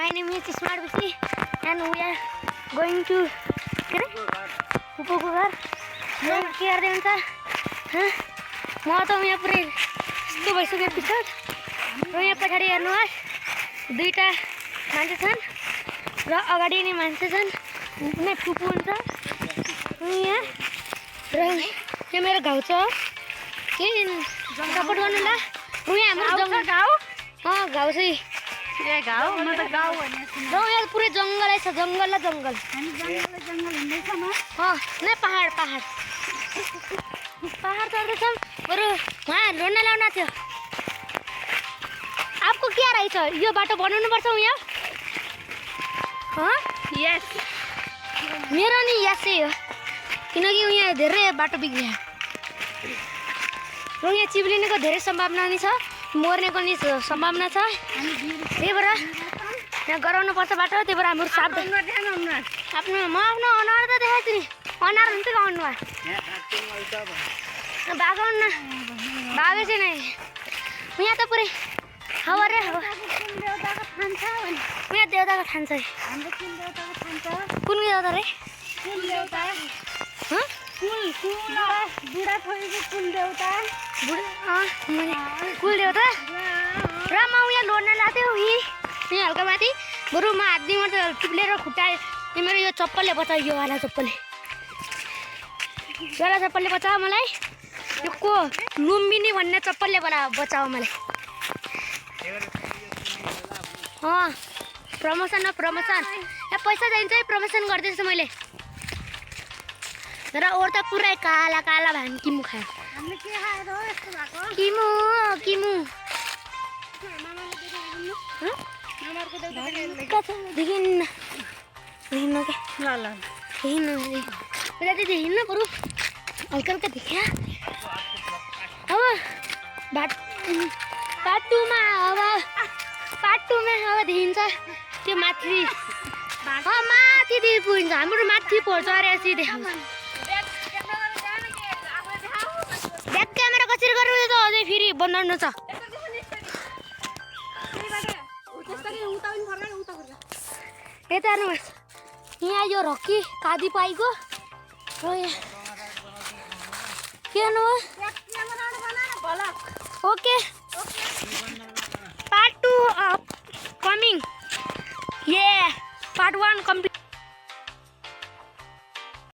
My name is Smart Bishi and we are going to Pupugar. के गर्दै हुन्छ म त यहाँ पुरै यस्तो भइसक्यो एपिसोड र यहाँ पछाडि हेर्नुहोस् दुईटा मान्छे छन् र अगाडि नै मान्छे छन् नै फुपू हुन्छ यहाँ र यो मेरो गाउँ छ के सपोर्ट गर्नु ल यहाँ हाम्रो जङ्गल गाउँ गाउँ चाहिँ ए गाउँ म त गाउँ भने र यहाँ पुरै जङ्गलै छ जङ्गल र जङ्गल हामी जङ्गल हिँड्दैछ म नै पहाड पहाड पहाड चढ्दैछौँ बरु वहाँ लोना लाउन थियो आपको क्या रहेछ यो बाटो बनाउनु पर्छ यहाँ यस मेरो नि यसै हो किनकि यहाँ धेरै बाटो बिग्रियो र यहाँ चिप्लिनेको धेरै सम्भावना नि छ मर्नेको नि सम्भावना छ त्यही भएर यहाँ गराउनु पर्छ बाटो त्यही भएर हाम्रो साथ आफ्नो म आफ्नो अनुहार त देखाएको छु नि अनुहार हुन्छ कि अनुहार भागाउनु न भागै छैन यहाँ त पुरै हावा रे हावा यहाँ देउताको ठान छ कुन देउता रे बुढा छोरीको कुल देउता कुल देउता र म यहाँ लोड्न लाग्थ्यो यहाँ हल्का माथि बरु म हात दिउँ त टिप्लेर खुट्टायो यो मेरो यो चप्पलले बचायो यो वाला चप्पलले बचायो मलाई यो को लुम्बिनी भन्ने चप्पलले बचाओ मलाई प्रमोसन हो प्रमोसन यहाँ पैसा चाहिन्छ है प्रमोसन गर्दैछु मैले तर ओर त पुरै काला काला भयो भने किमु खायो किमु किमु देखिन्न देखिन्न बरु हल्का हल्का देखिया अब पाटुमा अब देखिन्छ त्यो माथि माथिदेखि पुगिन्छ हाम्रो माथि पर्छ अरे यसरी देखाउँछ ब्याक क्यामेरा कसरी गर्नु त अझै फेरि बनाउनु छ यता हेर्नुहोस् यहाँ यो रक्की कादी पाइको र यहाँ के गर्नु okay part 2 coming part 1 complete